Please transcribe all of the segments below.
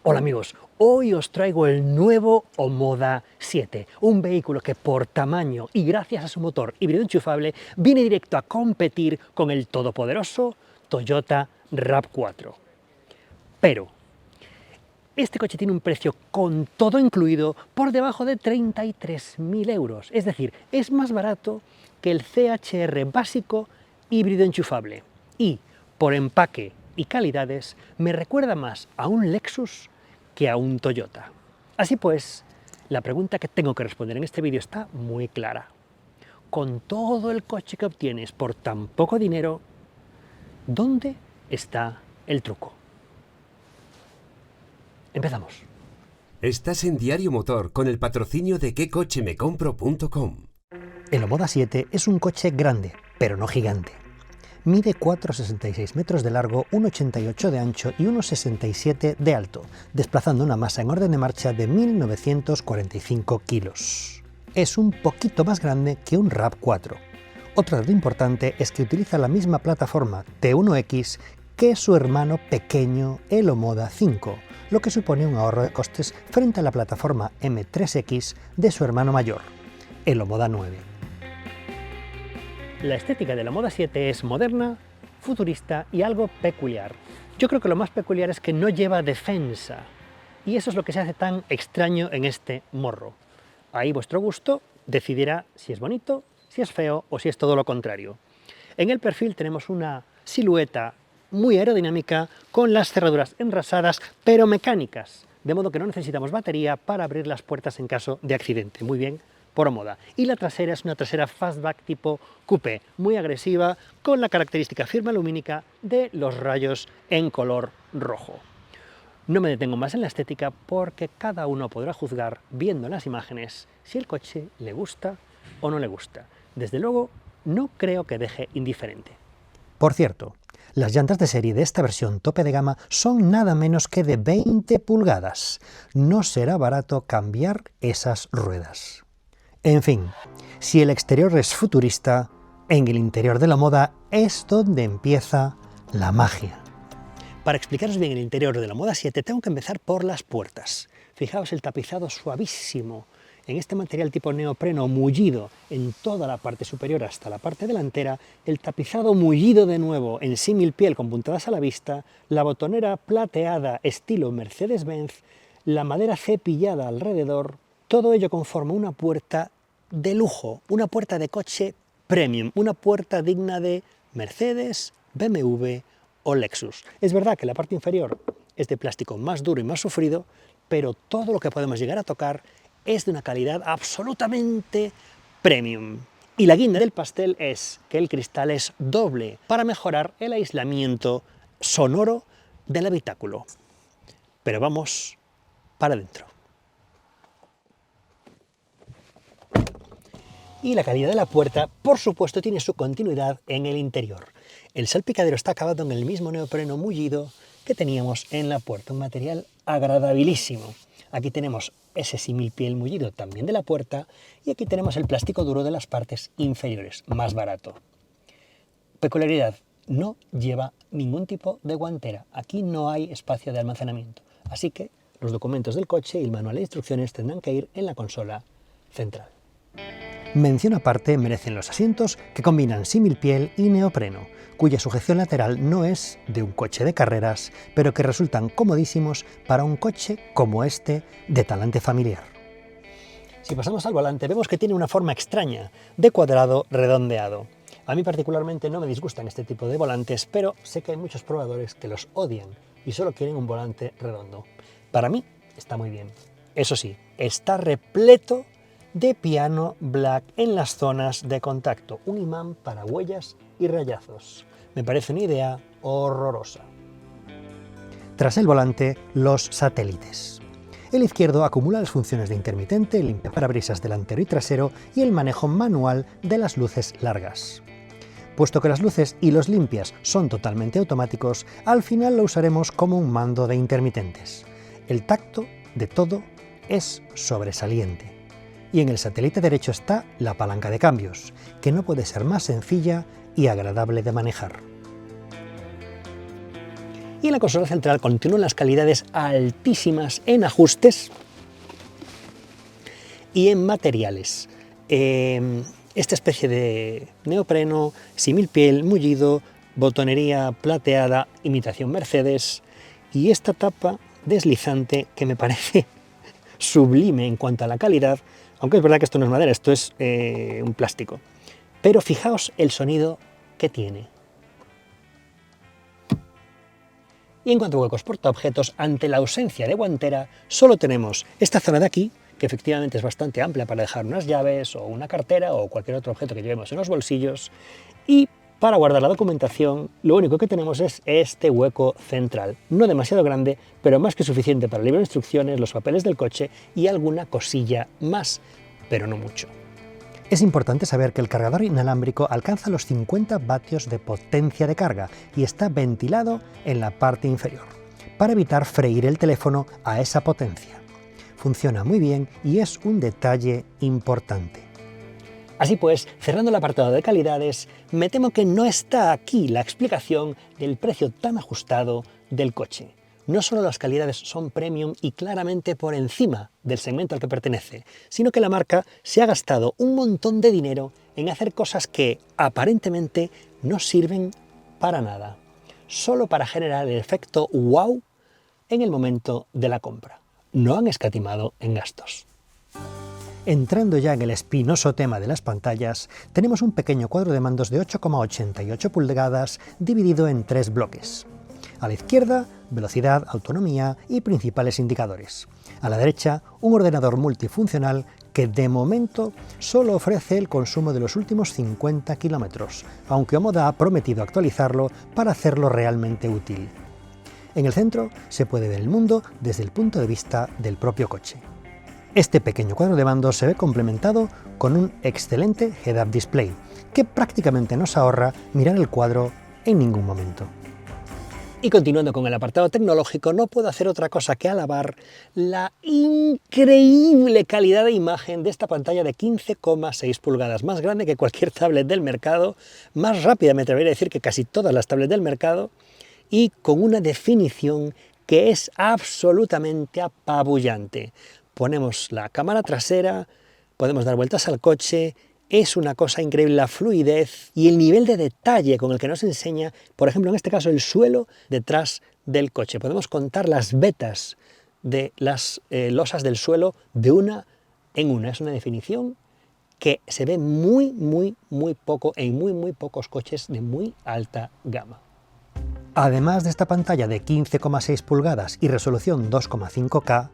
Hola amigos, hoy os traigo el nuevo Omoda 7, un vehículo que por tamaño y gracias a su motor híbrido enchufable viene directo a competir con el todopoderoso Toyota RAV4. Pero este coche tiene un precio con todo incluido por debajo de 33.000 euros, es decir, es más barato que el CHR básico híbrido enchufable y por empaque y calidades me recuerda más a un Lexus que a un Toyota. Así pues, la pregunta que tengo que responder en este vídeo está muy clara. Con todo el coche que obtienes por tan poco dinero, ¿dónde está el truco? Empezamos. Estás en Diario Motor con el patrocinio de quecochemecompro.com. El Omoda 7 es un coche grande, pero no gigante. Mide 4,66 metros de largo, 1,88 de ancho y 1,67 de alto, desplazando una masa en orden de marcha de 1.945 kilos. Es un poquito más grande que un RAV4. Otro dato importante es que utiliza la misma plataforma T1X que su hermano pequeño, el Omoda 5, lo que supone un ahorro de costes frente a la plataforma M3X de su hermano mayor, el Omoda 9. La estética de la Omoda 7 es moderna, futurista y algo peculiar. Yo creo que lo más peculiar es que no lleva defensa, y eso es lo que se hace tan extraño en este morro. Ahí vuestro gusto decidirá si es bonito, si es feo o si es todo lo contrario. En el perfil tenemos una silueta muy aerodinámica con las cerraduras enrasadas pero mecánicas, de modo que no necesitamos batería para abrir las puertas en caso de accidente. Muy bien por Omoda. Y la trasera es una trasera fastback tipo coupé, muy agresiva, con la característica firma lumínica de los rayos en color rojo. No me detengo más en la estética porque cada uno podrá juzgar viendo las imágenes si el coche le gusta o no le gusta. Desde luego, no creo que deje indiferente. Por cierto, las llantas de serie de esta versión tope de gama son nada menos que de 20 pulgadas. No será barato cambiar esas ruedas. En fin, si el exterior es futurista, en el interior de la Omoda es donde empieza la magia. Para explicaros bien el interior de la Omoda 7 tengo que empezar por las puertas. Fijaos el tapizado suavísimo en este material tipo neopreno mullido en toda la parte superior hasta la parte delantera, el tapizado mullido de nuevo en símil piel con puntadas a la vista, la botonera plateada estilo Mercedes-Benz, la madera cepillada alrededor, todo ello conforma una puerta de lujo, una puerta de coche premium, una puerta digna de Mercedes, BMW o Lexus. Es verdad que la parte inferior es de plástico más duro y más sufrido, pero todo lo que podemos llegar a tocar es de una calidad absolutamente premium. Y la guinda del pastel es que el cristal es doble para mejorar el aislamiento sonoro del habitáculo. Pero vamos para adentro. Y la calidad de la puerta, por supuesto, tiene su continuidad en el interior. El salpicadero está acabado en el mismo neopreno mullido que teníamos en la puerta, un material agradabilísimo. Aquí tenemos ese símil piel mullido también de la puerta y aquí tenemos el plástico duro de las partes inferiores, más barato. Peculiaridad, no lleva ningún tipo de guantera. Aquí no hay espacio de almacenamiento, así que los documentos del coche y el manual de instrucciones tendrán que ir en la consola central. Mención aparte merecen los asientos que combinan símil piel y neopreno, cuya sujeción lateral no es de un coche de carreras, pero que resultan comodísimos para un coche como este de talante familiar. Si pasamos al volante vemos que tiene una forma extraña, de cuadrado redondeado. A mí particularmente no me disgustan este tipo de volantes, pero sé que hay muchos probadores que los odian y solo quieren un volante redondo. Para mí está muy bien. Eso sí, está repleto de piano black en las zonas de contacto, un imán para huellas y rayazos. Me parece una idea horrorosa. Tras el volante, los satélites. El izquierdo acumula las funciones de intermitente, limpiaparabrisas delantero y trasero y el manejo manual de las luces largas. Puesto que las luces y los limpias son totalmente automáticos, al final lo usaremos como un mando de intermitentes. El tacto de todo es sobresaliente. Y en el satélite derecho está la palanca de cambios, que no puede ser más sencilla y agradable de manejar. Y en la consola central continúan las calidades altísimas en ajustes y en materiales. Esta especie de neopreno, similpiel, mullido, botonería plateada, imitación Mercedes, y esta tapa deslizante que me parece sublime en cuanto a la calidad, aunque es verdad que esto no es madera, esto es un plástico. Pero fijaos el sonido que tiene. Y en cuanto a huecos portaobjetos, ante la ausencia de guantera, solo tenemos esta zona de aquí, que efectivamente es bastante amplia para dejar unas llaves o una cartera o cualquier otro objeto que llevemos en los bolsillos, y para guardar la documentación lo único que tenemos es este hueco central, no demasiado grande, pero más que suficiente para el libro de instrucciones, los papeles del coche y alguna cosilla más, pero no mucho. Es importante saber que el cargador inalámbrico alcanza los 50 vatios de potencia de carga y está ventilado en la parte inferior, para evitar freír el teléfono a esa potencia. Funciona muy bien y es un detalle importante. Así pues, cerrando el apartado de calidades, me temo que no está aquí la explicación del precio tan ajustado del coche. No solo las calidades son premium y claramente por encima del segmento al que pertenece, sino que la marca se ha gastado un montón de dinero en hacer cosas que aparentemente no sirven para nada, solo para generar el efecto wow en el momento de la compra. No han escatimado en gastos. Entrando ya en el espinoso tema de las pantallas, tenemos un pequeño cuadro de mandos de 8,88 pulgadas dividido en 3 bloques. A la izquierda, velocidad, autonomía y principales indicadores. A la derecha, un ordenador multifuncional que de momento solo ofrece el consumo de los últimos 50 kilómetros, aunque Omoda ha prometido actualizarlo para hacerlo realmente útil. En el centro se puede ver el mundo desde el punto de vista del propio coche. Este pequeño cuadro de mando se ve complementado con un excelente head-up display, que prácticamente nos ahorra mirar el cuadro en ningún momento. Y continuando con el apartado tecnológico, no puedo hacer otra cosa que alabar la increíble calidad de imagen de esta pantalla de 15,6 pulgadas, más grande que cualquier tablet del mercado, más rápida me atrevería a decir que casi todas las tablets del mercado, y con una definición que es absolutamente apabullante. Ponemos la cámara trasera, podemos dar vueltas al coche, es una cosa increíble la fluidez y el nivel de detalle con el que nos enseña, por ejemplo, en este caso, el suelo detrás del coche. Podemos contar las vetas de las losas del suelo de una en una. Es una definición que se ve muy poco en muy pocos coches de muy alta gama. Además de esta pantalla de 15,6 pulgadas y resolución 2,5K,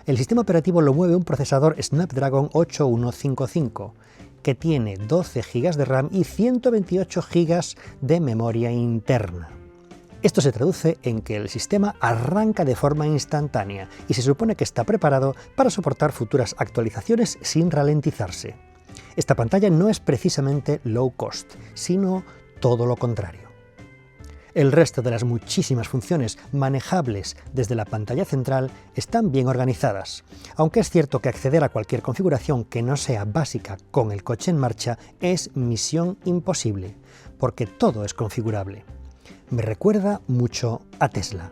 el sistema operativo lo mueve un procesador Snapdragon 8155, que tiene 12 GB de RAM y 128 GB de memoria interna. Esto se traduce en que el sistema arranca de forma instantánea y se supone que está preparado para soportar futuras actualizaciones sin ralentizarse. Esta pantalla no es precisamente low cost, sino todo lo contrario. El resto de las muchísimas funciones manejables desde la pantalla central están bien organizadas, aunque es cierto que acceder a cualquier configuración que no sea básica con el coche en marcha es misión imposible, porque todo es configurable. Me recuerda mucho a Tesla.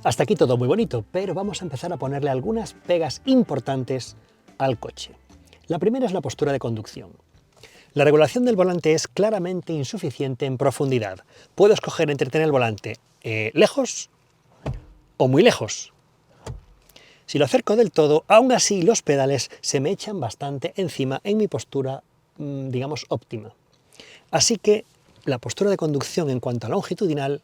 Hasta aquí todo muy bonito, pero vamos a empezar a ponerle algunas pegas importantes al coche. La primera es la postura de conducción. La regulación del volante es claramente insuficiente en profundidad. Puedo escoger entre tener el volante lejos o muy lejos. Si lo acerco del todo, aún así los pedales se me echan bastante encima en mi postura, digamos, óptima. Así que la postura de conducción en cuanto a longitudinal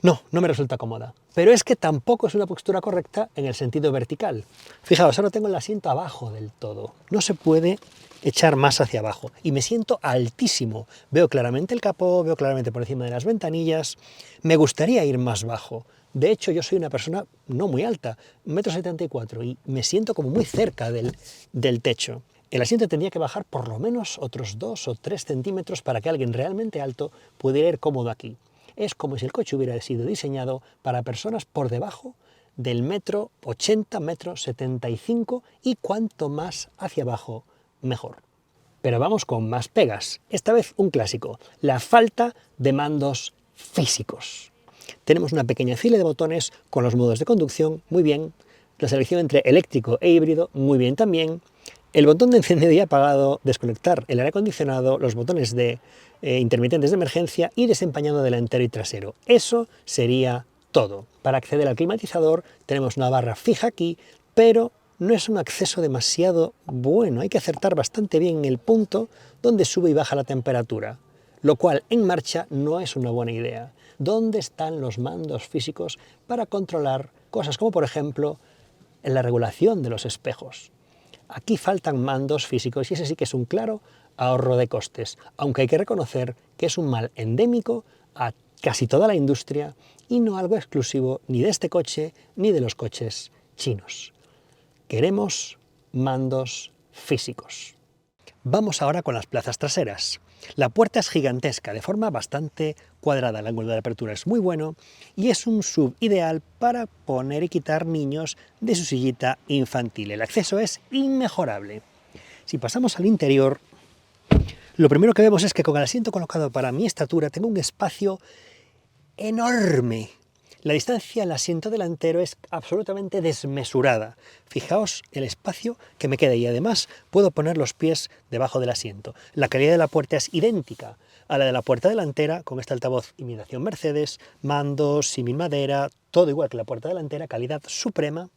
no me resulta cómoda. Pero es que tampoco es una postura correcta en el sentido vertical. Fijaos, ahora tengo el asiento abajo del todo. No se puede echar más hacia abajo y me siento altísimo. Veo claramente el capó, veo claramente por encima de las ventanillas. Me gustaría ir más bajo. De hecho, yo soy una persona no muy alta, 1,74 m, y me siento como muy cerca del techo. El asiento tendría que bajar por lo menos otros 2 o 3 centímetros para que alguien realmente alto pudiera ir cómodo aquí. Es como si el coche hubiera sido diseñado para personas por debajo del 1,80 m, 1,75 m, y cuanto más hacia abajo, mejor. Pero vamos con más pegas. Esta vez un clásico, la falta de mandos físicos. Tenemos una pequeña fila de botones con los modos de conducción, muy bien. La selección entre eléctrico e híbrido, muy bien también. El botón de encendido y apagado, desconectar el aire acondicionado, los botones de intermitentes de emergencia y desempañado delantero y trasero. Eso sería todo. Para acceder al climatizador tenemos una barra fija aquí, pero no es un acceso demasiado bueno. Hay que acertar bastante bien el punto donde sube y baja la temperatura, lo cual en marcha no es una buena idea. ¿Dónde están los mandos físicos para controlar cosas como, por ejemplo, en la regulación de los espejos? Aquí faltan mandos físicos y ese sí que es un claro ahorro de costes, aunque hay que reconocer que es un mal endémico a casi toda la industria y no algo exclusivo ni de este coche ni de los coches chinos. Queremos mandos físicos. Vamos ahora con las plazas traseras. La puerta es gigantesca, de forma bastante cuadrada, el ángulo de apertura es muy bueno y es un SUV ideal para poner y quitar niños de su sillita infantil. El acceso es inmejorable. Si pasamos al interior, lo primero que vemos es que con el asiento colocado para mi estatura tengo un espacio enorme. La distancia al asiento delantero es absolutamente desmesurada. Fijaos el espacio que me queda y además puedo poner los pies debajo del asiento. La calidad de la puerta es idéntica a la de la puerta delantera, con este altavoz imitación Mercedes, mandos, símil madera, todo igual que la puerta delantera, calidad suprema.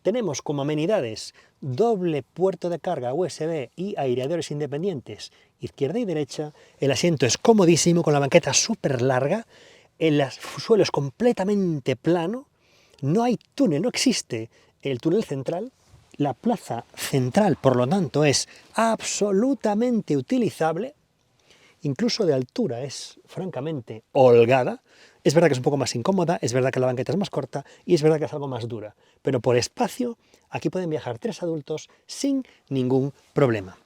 Tenemos como amenidades doble puerto de carga USB y aireadores independientes, izquierda y derecha. El asiento es comodísimo, con la banqueta súper larga. El suelo es completamente plano, no hay túnel, no existe el túnel central. La plaza central, por lo tanto, es absolutamente utilizable, incluso de altura es francamente holgada. Es verdad que es un poco más incómoda, es verdad que la banqueta es más corta y es verdad que es algo más dura, pero por espacio aquí pueden viajar 3 adultos sin ningún problema.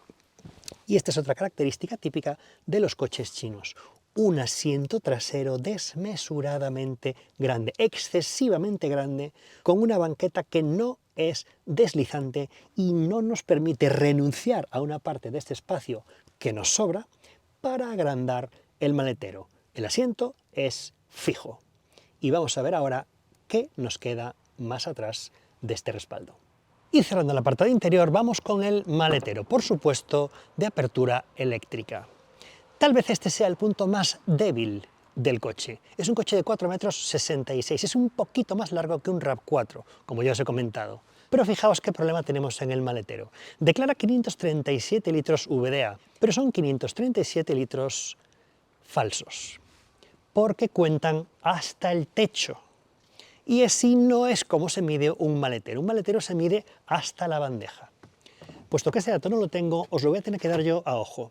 Y esta es otra característica típica de los coches chinos. Un asiento trasero desmesuradamente grande, excesivamente grande, con una banqueta que no es deslizante y no nos permite renunciar a una parte de este espacio que nos sobra para agrandar el maletero. El asiento es fijo. Y vamos a ver ahora qué nos queda más atrás de este respaldo. Y cerrando el apartado interior, vamos con el maletero, por supuesto, de apertura eléctrica. Tal vez este sea el punto más débil del coche. Es un coche de 4,66 m, es un poquito más largo que un RAV4, como ya os he comentado. Pero fijaos qué problema tenemos en el maletero. Declara 537 litros VDA, pero son 537 litros falsos, porque cuentan hasta el techo. Y así no es como se mide un maletero. Un maletero se mide hasta la bandeja. Puesto que ese dato no lo tengo, os lo voy a tener que dar yo a ojo.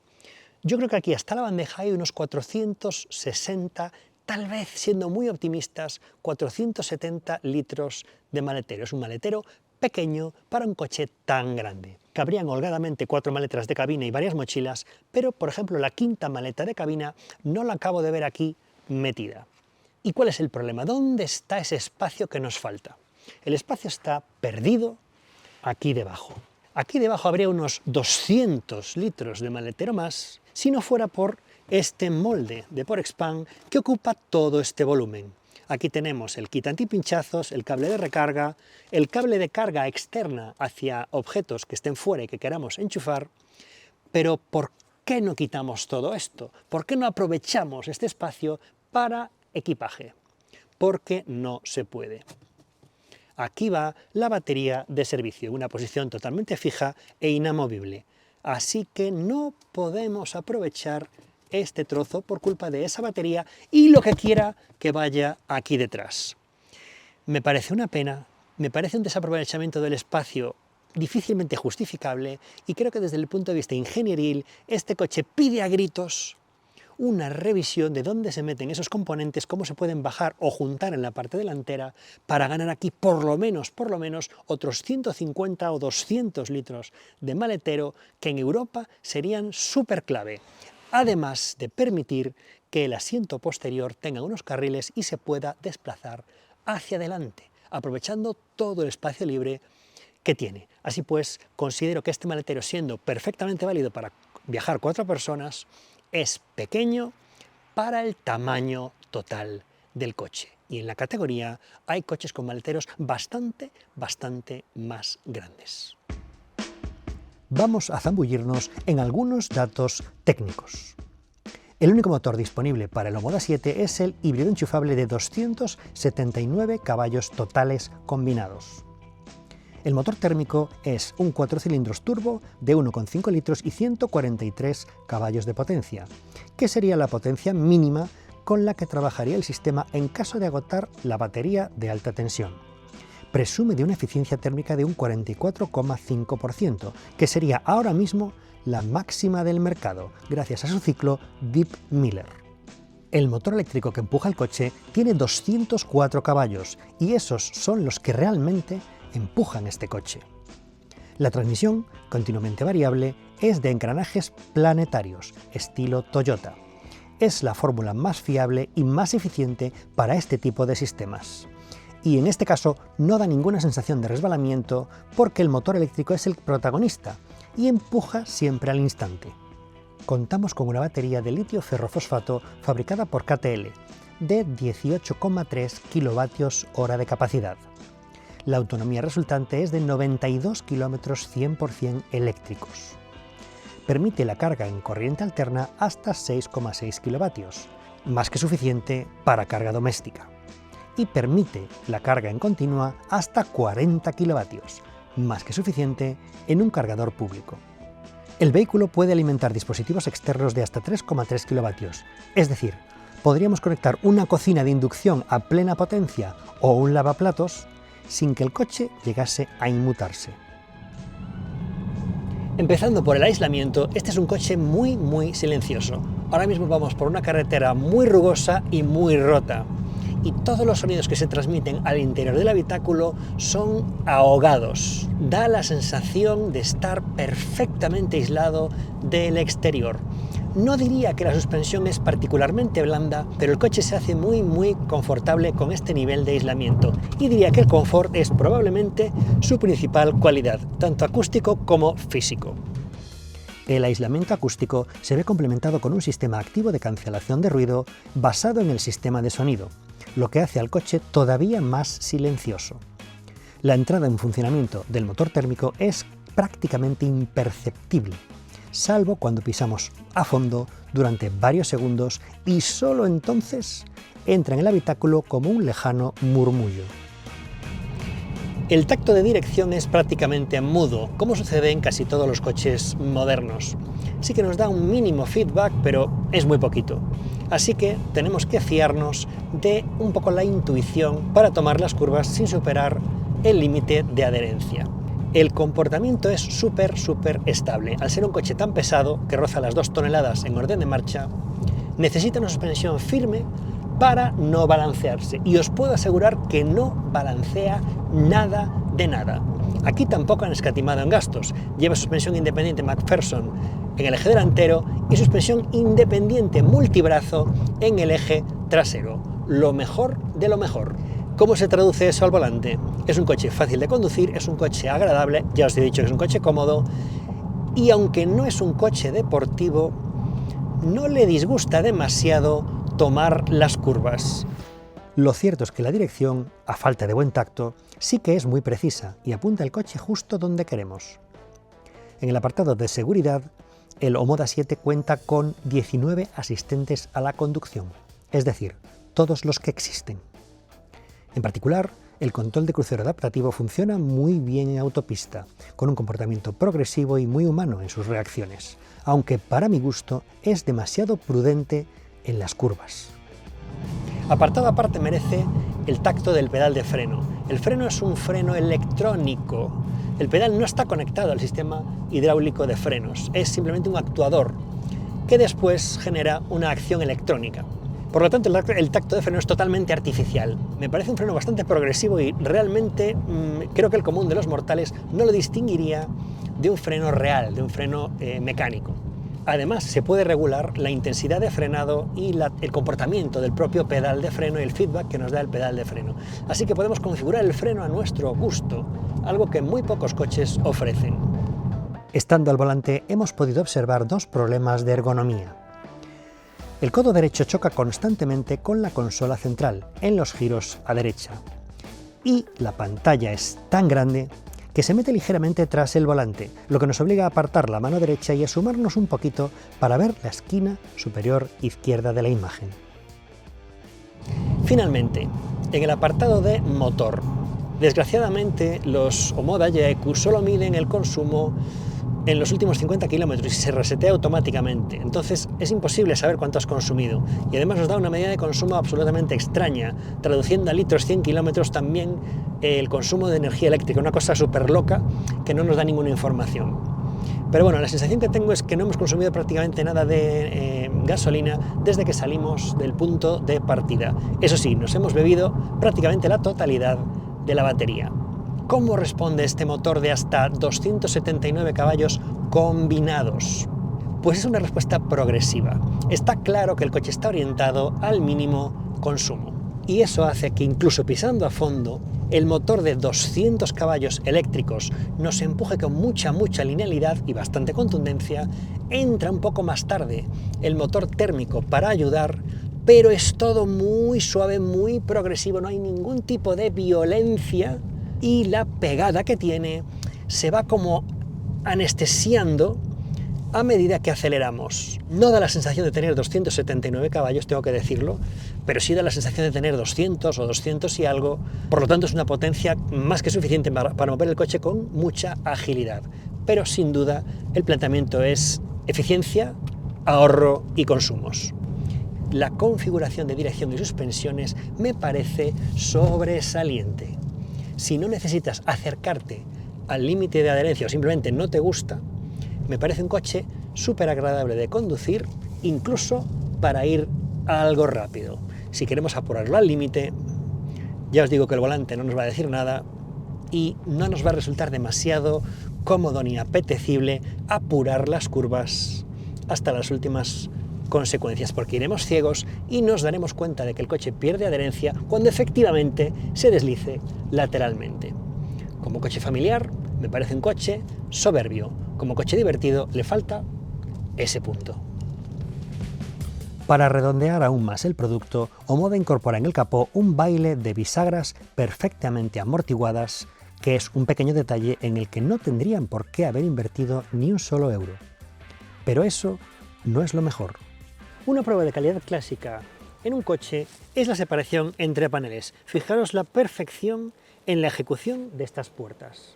Yo creo que aquí hasta la bandeja hay unos 460, tal vez siendo muy optimistas, 470 litros de maletero. Es un maletero pequeño para un coche tan grande. Cabrían holgadamente 4 maletas de cabina y varias mochilas, pero por ejemplo la quinta maleta de cabina no la acabo de ver aquí metida. ¿Y cuál es el problema? ¿Dónde está ese espacio que nos falta? El espacio está perdido aquí debajo. Aquí debajo habría unos 200 litros de maletero más si no fuera por este molde de Porexpan que ocupa todo este volumen. Aquí tenemos el kit antipinchazos, el cable de recarga, el cable de carga externa hacia objetos que estén fuera y que queramos enchufar. Pero ¿por qué no quitamos todo esto? ¿Por qué no aprovechamos este espacio para equipaje? Porque no se puede. Aquí va la batería de servicio, en una posición totalmente fija e inamovible. Así que no podemos aprovechar este trozo por culpa de esa batería y lo que quiera que vaya aquí detrás. Me parece una pena, me parece un desaprovechamiento del espacio difícilmente justificable y creo que desde el punto de vista ingenieril este coche pide a gritos una revisión de dónde se meten esos componentes, cómo se pueden bajar o juntar en la parte delantera para ganar aquí por lo menos otros 150 o 200 litros de maletero que en Europa serían súper clave, además de permitir que el asiento posterior tenga unos carriles y se pueda desplazar hacia adelante, aprovechando todo el espacio libre que tiene. Así pues, considero que este maletero, siendo perfectamente válido para viajar 4 personas, es pequeño para el tamaño total del coche. Y en la categoría hay coches con maleteros bastante más grandes. Vamos a zambullirnos en algunos datos técnicos. El único motor disponible para el Omoda 7 es el híbrido enchufable de 279 caballos totales combinados. El motor térmico es un 4 cilindros turbo de 1,5 litros y 143 caballos de potencia, que sería la potencia mínima con la que trabajaría el sistema en caso de agotar la batería de alta tensión. Presume de una eficiencia térmica de un 44,5%, que sería ahora mismo la máxima del mercado, gracias a su ciclo Deep Miller. El motor eléctrico que empuja el coche tiene 204 caballos y esos son los que realmente empujan este coche. La transmisión, continuamente variable, es de engranajes planetarios, estilo Toyota. Es la fórmula más fiable y más eficiente para este tipo de sistemas. Y en este caso no da ninguna sensación de resbalamiento porque el motor eléctrico es el protagonista y empuja siempre al instante. Contamos con una batería de litio ferrofosfato fabricada por KTL de 18,3 kWh de capacidad. La autonomía resultante es de 92 km 100% eléctricos. Permite la carga en corriente alterna hasta 6,6 kW, más que suficiente para carga doméstica. Y permite la carga en continua hasta 40 kW, más que suficiente en un cargador público. El vehículo puede alimentar dispositivos externos de hasta 3,3 kW, es decir, podríamos conectar una cocina de inducción a plena potencia o un lavaplatos sin que el coche llegase a inmutarse. Empezando por el aislamiento, este es un coche muy silencioso. Ahora mismo vamos por una carretera muy rugosa y muy rota, y todos los sonidos que se transmiten al interior del habitáculo son ahogados. Da la sensación de estar perfectamente aislado del exterior. No diría que la suspensión es particularmente blanda, pero el coche se hace muy confortable con este nivel de aislamiento, y diría que el confort es probablemente su principal cualidad, tanto acústico como físico. El aislamiento acústico se ve complementado con un sistema activo de cancelación de ruido basado en el sistema de sonido, lo que hace al coche todavía más silencioso. La entrada en funcionamiento del motor térmico es prácticamente imperceptible, salvo cuando pisamos a fondo durante varios segundos y solo entonces entra en el habitáculo como un lejano murmullo. El tacto de dirección es prácticamente mudo, como sucede en casi todos los coches modernos. Sí que nos da un mínimo feedback, pero es muy poquito. Así que tenemos que fiarnos de un poco la intuición para tomar las curvas sin superar el límite de adherencia. El comportamiento es súper estable. Al ser un coche tan pesado, que roza las 2 toneladas en orden de marcha, necesita una suspensión firme para no balancearse. Y os puedo asegurar que no balancea nada de nada. Aquí tampoco han escatimado en gastos. Lleva suspensión independiente McPherson en el eje delantero y suspensión independiente multibrazo en el eje trasero. Lo mejor de lo mejor. ¿Cómo se traduce eso al volante? Es un coche fácil de conducir, es un coche agradable, ya os he dicho que es un coche cómodo, y aunque no es un coche deportivo, no le disgusta demasiado tomar las curvas. Lo cierto es que la dirección, a falta de buen tacto, sí que es muy precisa y apunta el coche justo donde queremos. En el apartado de seguridad, el Omoda 7 cuenta con 19 asistentes a la conducción, es decir, todos los que existen. En particular, el control de crucero adaptativo funciona muy bien en autopista, con un comportamiento progresivo y muy humano en sus reacciones, aunque para mi gusto es demasiado prudente en las curvas. Apartado aparte merece el tacto del pedal de freno. El freno es un freno electrónico. El pedal no está conectado al sistema hidráulico de frenos, es simplemente un actuador que después genera una acción electrónica. Por lo tanto, el tacto de freno es totalmente artificial. Me parece un freno bastante progresivo y realmente creo que el común de los mortales no lo distinguiría de un freno real, de un freno mecánico. Además, se puede regular la intensidad de frenado y el comportamiento del propio pedal de freno y el feedback que nos da el pedal de freno. Así que podemos configurar el freno a nuestro gusto, algo que muy pocos coches ofrecen. Estando al volante, hemos podido observar dos problemas de ergonomía. El codo derecho choca constantemente con la consola central, en los giros a derecha. Y la pantalla es tan grande que se mete ligeramente tras el volante, lo que nos obliga a apartar la mano derecha y asomarnos un poquito para ver la esquina superior izquierda de la imagen. Finalmente, en el apartado de motor, desgraciadamente los Omoda Yaeku solo miden el consumo en los últimos 50 kilómetros y se resetea automáticamente, entonces es imposible saber cuánto has consumido y además nos da una medida de consumo absolutamente extraña, traduciendo a litros 100 kilómetros también el consumo de energía eléctrica, una cosa súper loca que no nos da ninguna información. Pero bueno, la sensación que tengo es que no hemos consumido prácticamente nada de gasolina desde que salimos del punto de partida. Eso sí, nos hemos bebido prácticamente la totalidad de la batería. ¿Cómo responde este motor de hasta 279 caballos combinados? Pues es una respuesta progresiva. Está claro que el coche está orientado al mínimo consumo. Y eso hace que incluso pisando a fondo, el motor de 200 caballos eléctricos nos empuje con mucha linealidad y bastante contundencia. Entra un poco más tarde el motor térmico para ayudar, pero es todo muy suave, muy progresivo, no hay ningún tipo de violencia y la pegada que tiene se va como anestesiando a medida que aceleramos. No da la sensación de tener 279 caballos, tengo que decirlo, pero sí da la sensación de tener 200 o 200 y algo, por lo tanto es una potencia más que suficiente para mover el coche con mucha agilidad. Pero sin duda el planteamiento es eficiencia, ahorro y consumos. La configuración de dirección y suspensiones me parece sobresaliente. Si no necesitas acercarte al límite de adherencia o simplemente no te gusta, me parece un coche súper agradable de conducir, incluso para ir algo rápido. Si queremos apurarlo al límite, ya os digo que el volante no nos va a decir nada y no nos va a resultar demasiado cómodo ni apetecible apurar las curvas hasta las últimas consecuencias, porque iremos ciegos y nos daremos cuenta de que el coche pierde adherencia cuando efectivamente se deslice lateralmente. Como coche familiar, me parece un coche soberbio. Como coche divertido, le falta ese punto. Para redondear aún más el producto, Omoda incorpora en el capó un baile de bisagras perfectamente amortiguadas, que es un pequeño detalle en el que no tendrían por qué haber invertido ni un solo euro. Pero eso no es lo mejor. Una prueba de calidad clásica en un coche es la separación entre paneles. Fijaros la perfección en la ejecución de estas puertas.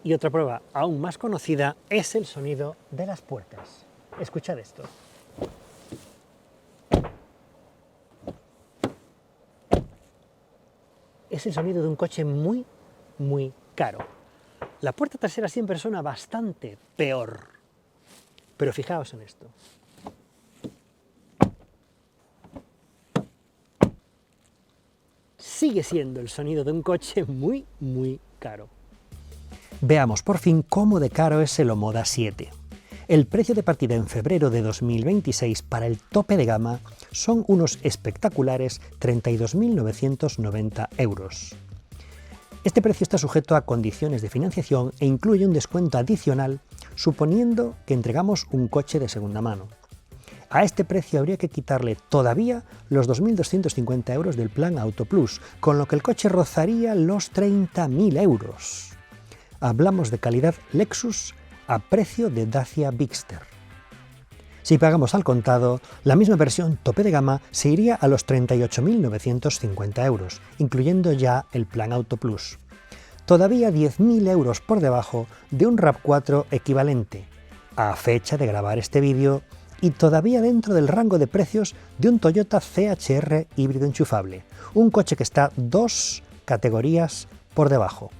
Y otra prueba aún más conocida es el sonido de las puertas. Escuchad esto. Es el sonido de un coche muy caro. La puerta trasera siempre suena bastante peor. Pero fijaos en esto. Sigue siendo el sonido de un coche muy caro. Veamos por fin cómo de caro es el Omoda 7. El precio de partida en febrero de 2026 para el tope de gama son unos espectaculares 32.990 euros. Este precio está sujeto a condiciones de financiación e incluye un descuento adicional suponiendo que entregamos un coche de segunda mano. A este precio habría que quitarle todavía los 2.250 euros del plan Auto Plus, con lo que el coche rozaría los 30.000 euros. Hablamos de calidad Lexus a precio de Dacia Bigster. Si pagamos al contado, la misma versión tope de gama se iría a los 38.950 euros, incluyendo ya el plan Auto Plus. Todavía 10.000 euros por debajo de un RAV4 equivalente, a fecha de grabar este vídeo, y todavía dentro del rango de precios de un Toyota CHR híbrido enchufable, un coche que está 2 categorías por debajo.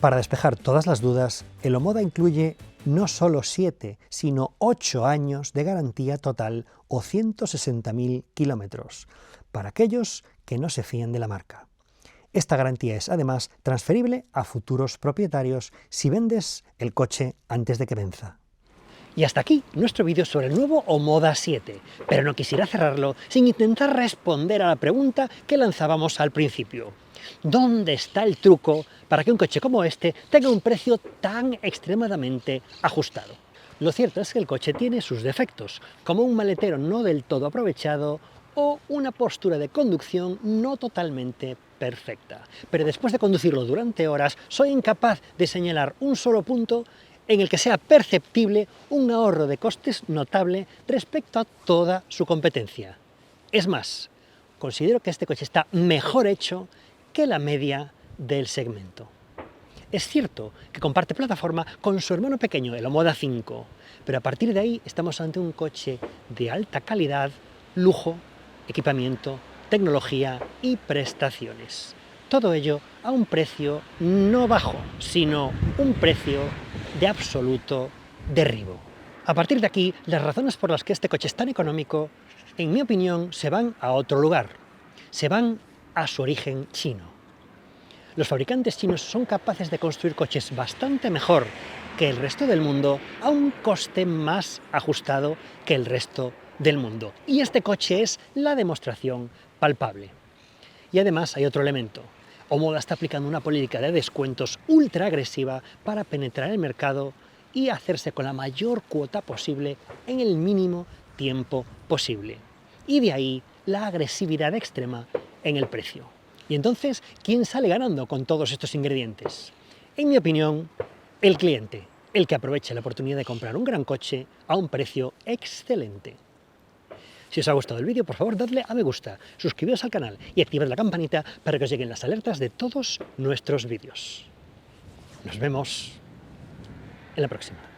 Para despejar todas las dudas, el Omoda incluye no solo 7, sino 8 años de garantía total o 160.000 kilómetros, para aquellos que no se fían de la marca. Esta garantía es además transferible a futuros propietarios si vendes el coche antes de que venza. Y hasta aquí nuestro vídeo sobre el nuevo Omoda 7, pero no quisiera cerrarlo sin intentar responder a la pregunta que lanzábamos al principio. ¿Dónde está el truco para que un coche como este tenga un precio tan extremadamente ajustado? Lo cierto es que el coche tiene sus defectos, como un maletero no del todo aprovechado o una postura de conducción no totalmente perfecta. Pero después de conducirlo durante horas, soy incapaz de señalar un solo punto en el que sea perceptible un ahorro de costes notable respecto a toda su competencia. Es más, considero que este coche está mejor hecho que la media del segmento. Es cierto que comparte plataforma con su hermano pequeño, el Omoda 5, pero a partir de ahí estamos ante un coche de alta calidad, lujo, equipamiento, tecnología y prestaciones. Todo ello a un precio no bajo, sino un precio de absoluto derribo. A partir de aquí, las razones por las que este coche es tan económico, en mi opinión, se van a otro lugar. Se van a su origen chino. Los fabricantes chinos son capaces de construir coches bastante mejor que el resto del mundo a un coste más ajustado que el resto del mundo. Y este coche es la demostración palpable. Y además hay otro elemento. Omoda está aplicando una política de descuentos ultra agresiva para penetrar el mercado y hacerse con la mayor cuota posible en el mínimo tiempo posible. Y de ahí la agresividad extrema en el precio. Y entonces, ¿quién sale ganando con todos estos ingredientes? En mi opinión, el cliente, el que aprovecha la oportunidad de comprar un gran coche a un precio excelente. Si os ha gustado el vídeo, por favor, dadle a me gusta, suscribiros al canal y activad la campanita para que os lleguen las alertas de todos nuestros vídeos. Nos vemos en la próxima.